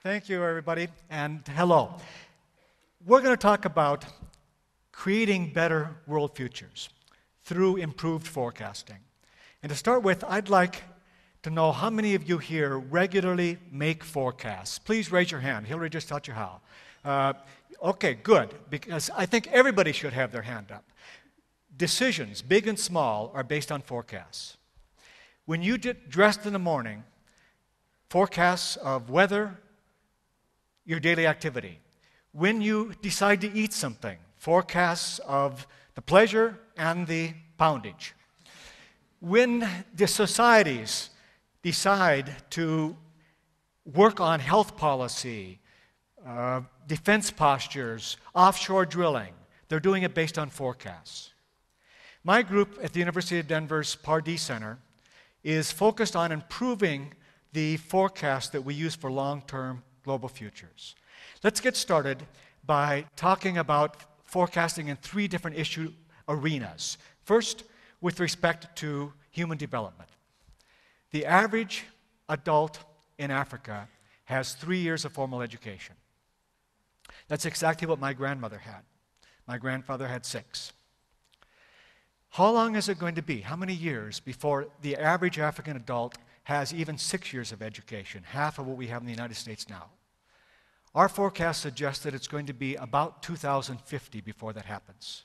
Thank you, everybody, and hello. We're going to talk about creating better world futures through improved forecasting. And to start with, I'd like to know how many of you here regularly make forecasts. Please raise your hand. Hillary just taught you how. Okay, good, because I think everybody should have their hand up. Decisions, big and small, are based on forecasts. When you get dressed in the morning, forecasts of weather, your daily activity. When you decide to eat something, forecasts of the pleasure and the poundage. When the societies decide to work on health policy, defense postures, offshore drilling, they're doing it based on forecasts. My group at the University of Denver's Pardee Center is focused on improving the forecast that we use for long-term global futures. Let's get started by talking about forecasting in three different issue arenas. First, with respect to human development. The average adult in Africa has 3 years of formal education. That's exactly what my grandmother had. My grandfather had 6. How long is it going to be? How many years before the average African adult has even 6 years of education, half of what we have in the United States now? Our forecast suggests that it's going to be about 2050 before that happens.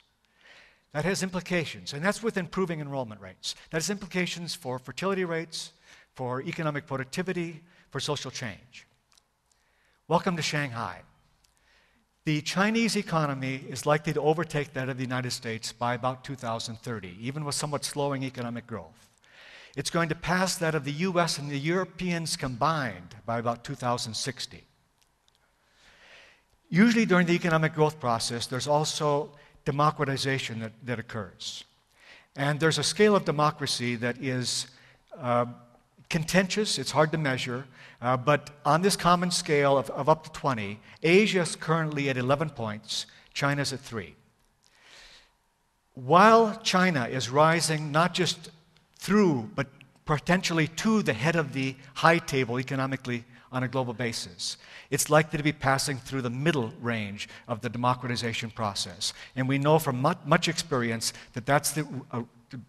That has implications, and that's with improving enrollment rates. That has implications for fertility rates, for economic productivity, for social change. Welcome to Shanghai. The Chinese economy is likely to overtake that of the United States by about 2030, even with somewhat slowing economic growth. It's going to pass that of the US and the Europeans combined by about 2060. Usually during the economic growth process, there's also democratization that occurs. And there's a scale of democracy that is contentious, it's hard to measure, but on this common scale of up to 20, Asia is currently at 11 points, China's at 3. While China is rising not just through, but potentially to the head of the high table economically on a global basis, it's likely to be passing through the middle range of the democratization process. And we know from much experience that that's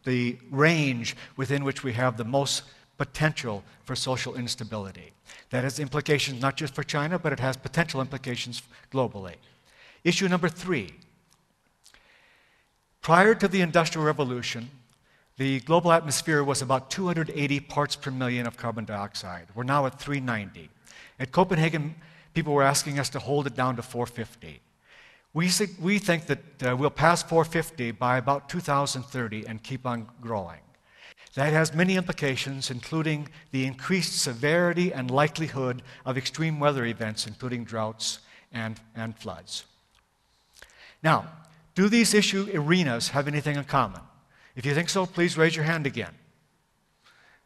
the range within which we have the most potential for social instability. That has implications not just for China, but it has potential implications globally. Issue number 3. Prior to the Industrial Revolution, the global atmosphere was about 280 parts per million of carbon dioxide. We're now at 390. At Copenhagen, people were asking us to hold it down to 450. We think that we'll pass 450 by about 2030 and keep on growing. That has many implications, including the increased severity and likelihood of extreme weather events, including droughts and floods. Now, do these issue arenas have anything in common? If you think so, please raise your hand again.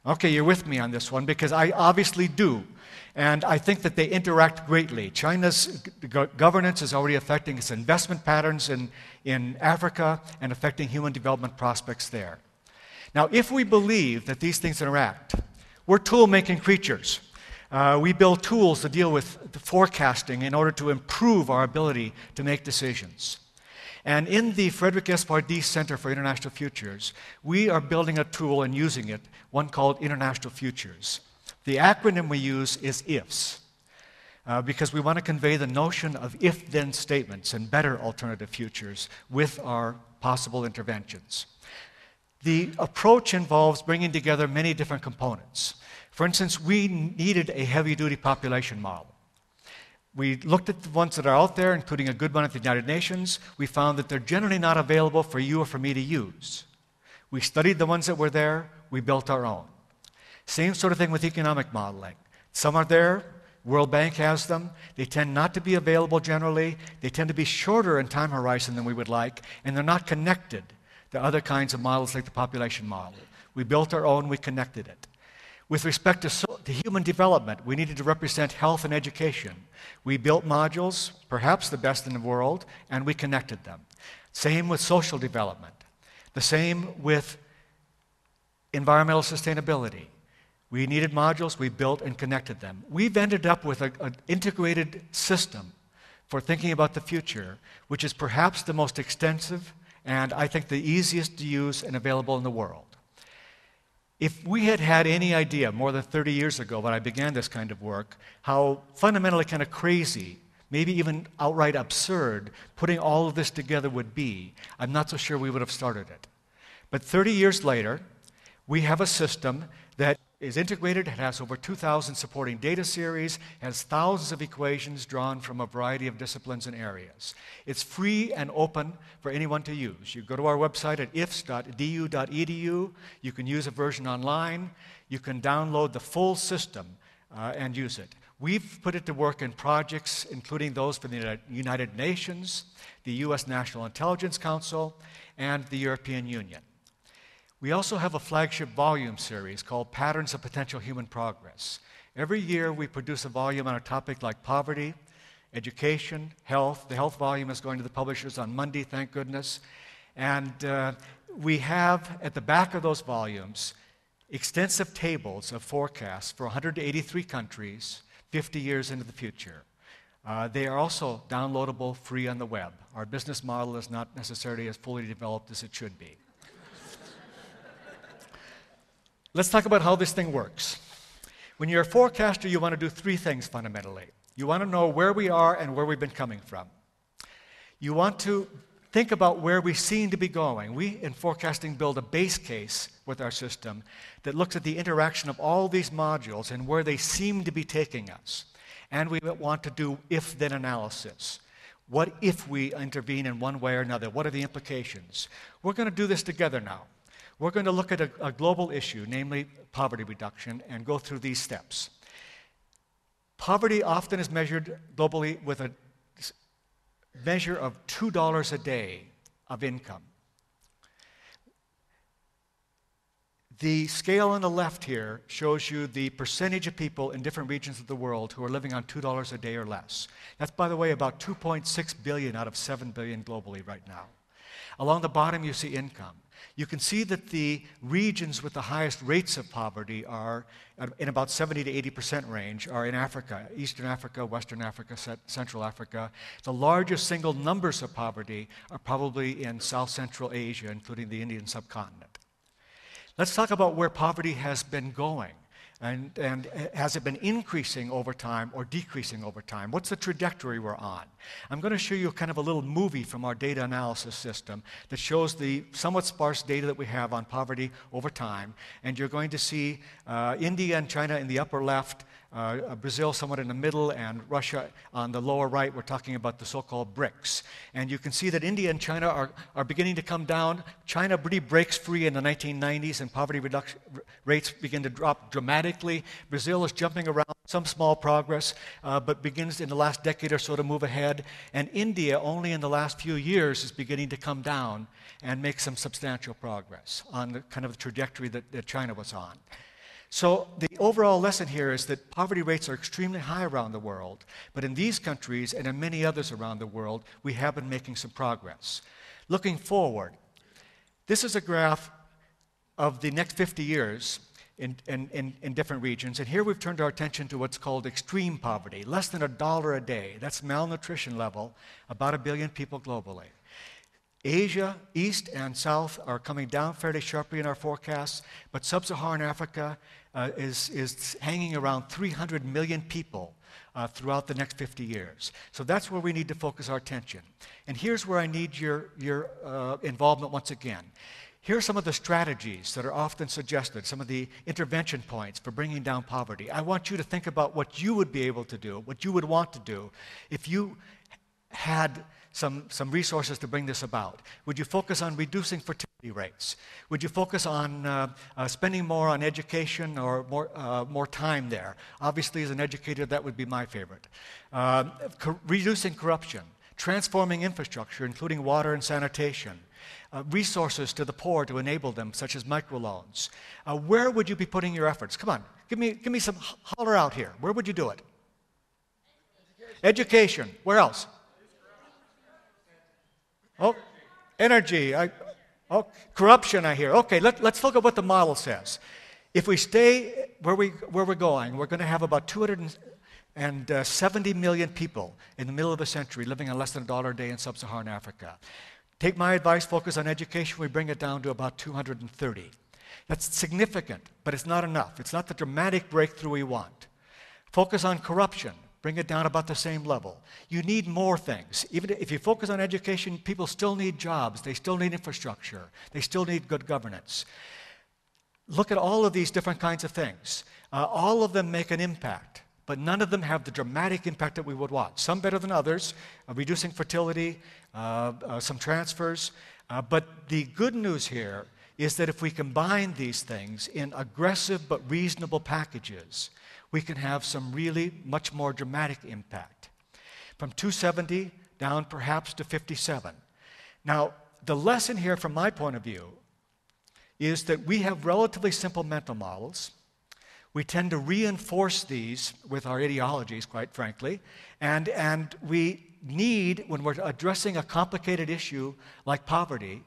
Okay, you're with me on this one because I obviously do. And I think that they interact greatly. China's governance is already affecting its investment patterns in Africa and affecting human development prospects there. Now, if we believe that these things interact, we're tool-making creatures. We build tools to deal with the forecasting in order to improve our ability to make decisions. And in the Frederick S. Pardee Center for International Futures, we are building a tool and using it, one called International Futures. The acronym we use is IFS, because we want to convey the notion of if-then statements and better alternative futures with our possible interventions. The approach involves bringing together many different components. For instance, we needed a heavy-duty population model. We looked at the ones that are out there, including a good one at the United Nations. We found that they're generally not available for you or for me to use. We studied the ones that were there. We built our own. Same sort of thing with economic modeling. Some are there. World Bank has them. They tend not to be available generally. They tend to be shorter in time horizon than we would like, and they're not connected to other kinds of models like the population model. We built our own. We connected it. With respect to human development, we needed to represent health and education. We built modules, perhaps the best in the world, and we connected them. Same with social development. The same with environmental sustainability. We needed modules, we built and connected them. We've ended up with an integrated system for thinking about the future, which is perhaps the most extensive and I think the easiest to use and available in the world. If we had had any idea more than 30 years ago when I began this kind of work, how fundamentally kind of crazy, maybe even outright absurd, putting all of this together would be, I'm not so sure we would have started it. But 30 years later, we have a system that is integrated. It has over 2,000 supporting data series, has thousands of equations drawn from a variety of disciplines and areas. It's free and open for anyone to use. You go to our website at ifs.du.edu. You can use a version online. You can download the full system and use it. We've put it to work in projects, including those for the United Nations, the U.S. National Intelligence Council, and the European Union. We also have a flagship volume series called Patterns of Potential Human Progress. Every year we produce a volume on a topic like poverty, education, health. The health volume is going to the publishers on Monday, thank goodness. And we have at the back of those volumes extensive tables of forecasts for 183 countries, 50 years into the future. They are also downloadable free on the web. Our business model is not necessarily as fully developed as it should be. Let's talk about how this thing works. When you're a forecaster, you want to do three things fundamentally. You want to know where we are and where we've been coming from. You want to think about where we seem to be going. We, in forecasting, build a base case with our system that looks at the interaction of all these modules and where they seem to be taking us. And we want to do if-then analysis. What if we intervene in one way or another? What are the implications? We're going to do this together now. We're going to look at a global issue, namely poverty reduction, and go through these steps. Poverty often is measured globally with a measure of $2 a day of income. The scale on the left here shows you the percentage of people in different regions of the world who are living on $2 a day or less. That's, by the way, about 2.6 billion out of 7 billion globally right now. Along the bottom, you see income. You can see that the regions with the highest rates of poverty are in about 70 to 80% range are in Africa, Eastern Africa, Western Africa, Central Africa. The largest single numbers of poverty are probably in South Central Asia, including the Indian subcontinent. Let's talk about where poverty has been going. And has it been increasing over time or decreasing over time? What's the trajectory we're on? I'm going to show you kind of a little movie from our data analysis system that shows the somewhat sparse data that we have on poverty over time. And you're going to see India and China in the upper left, Brazil somewhat in the middle, and Russia on the lower right. We're talking about the so-called BRICS. And you can see that India and China are beginning to come down. China really breaks free in the 1990s, and poverty reduction rates begin to drop dramatically. Brazil is jumping around, some small progress, but begins in the last decade or so to move ahead. And India, only in the last few years, is beginning to come down and make some substantial progress on the kind of trajectory that China was on. So the overall lesson here is that poverty rates are extremely high around the world, but in these countries and in many others around the world, we have been making some progress. Looking forward, this is a graph of the next 50 years in different regions, and here we've turned our attention to what's called extreme poverty, less than $1 a day. That's malnutrition level, about 1 billion people globally. Asia, East and South are coming down fairly sharply in our forecasts, but Sub-Saharan Africa is hanging around 300 million people throughout the next 50 years. So that's where we need to focus our attention. And here's where I need your involvement once again. Here are some of the strategies that are often suggested, some of the intervention points for bringing down poverty. I want you to think about what you would be able to do, what you would want to do if you had some resources to bring this about. Would you focus on reducing fertility rates? Would you focus on spending more on education or more time there? Obviously, as an educator, that would be my favorite. Reducing corruption, transforming infrastructure, including water and sanitation, resources to the poor to enable them, such as microloans. Where would you be putting your efforts? Come on, give me some, holler out here. Where would you do it? Education. Where else? Oh, energy. Corruption, I hear. Okay, let's look at what the model says. If we stay where we're going, we're going to have about 270 million people in the middle of the century living on less than $1 a day in sub-Saharan Africa. Take my advice, focus on education, we bring it down to about 230. That's significant, but it's not enough. It's not the dramatic breakthrough we want. Focus on corruption, bring it down about the same level. You need more things. Even if you focus on education, people still need jobs, they still need infrastructure, they still need good governance. Look at all of these different kinds of things. All of them make an impact, but none of them have the dramatic impact that we would want. Some better than others, reducing fertility, some transfers. But the good news here is that if we combine these things in aggressive but reasonable packages, we can have some really much more dramatic impact. From 270 down perhaps to 57. Now, the lesson here from my point of view is that we have relatively simple mental models. We tend to reinforce these with our ideologies, quite frankly, and we need, when we're addressing a complicated issue like poverty,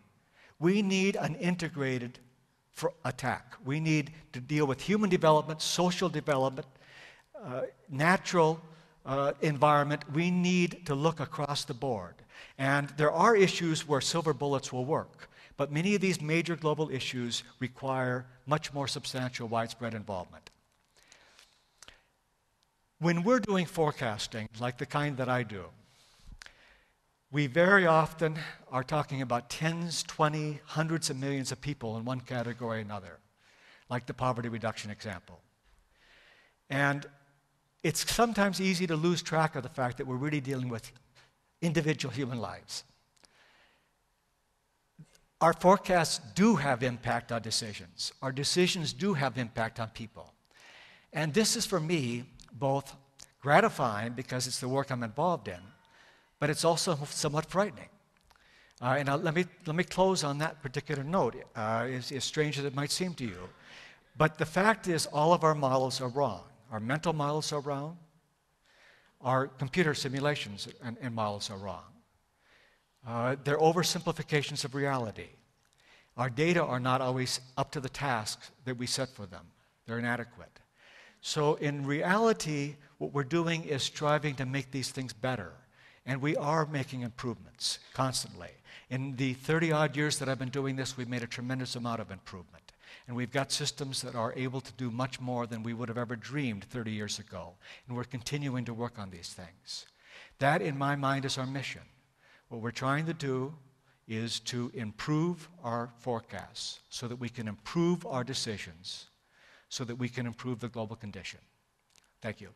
we need an integrated attack. We need to deal with human development, social development, natural environment. We need to look across the board. And there are issues where silver bullets will work, but many of these major global issues require much more substantial, widespread involvement. When we're doing forecasting, like the kind that I do, we very often are talking about tens, 20, hundreds of millions of people in one category or another, like the poverty reduction example. And it's sometimes easy to lose track of the fact that we're really dealing with individual human lives. Our forecasts do have impact on decisions. Our decisions do have impact on people. And this is, for me, both gratifying because it's the work I'm involved in, but it's also somewhat frightening. Let me close on that particular note, as strange as it might seem to you. But the fact is, all of our models are wrong. Our mental models are wrong. Our computer simulations and models are wrong. They're oversimplifications of reality. Our data are not always up to the tasks that we set for them. They're inadequate. So in reality, what we're doing is striving to make these things better. And we are making improvements constantly. In the 30-odd years that I've been doing this, we've made a tremendous amount of improvement. And we've got systems that are able to do much more than we would have ever dreamed 30 years ago. And we're continuing to work on these things. That, in my mind, is our mission. What we're trying to do is to improve our forecasts so that we can improve our decisions, so that we can improve the global condition. Thank you.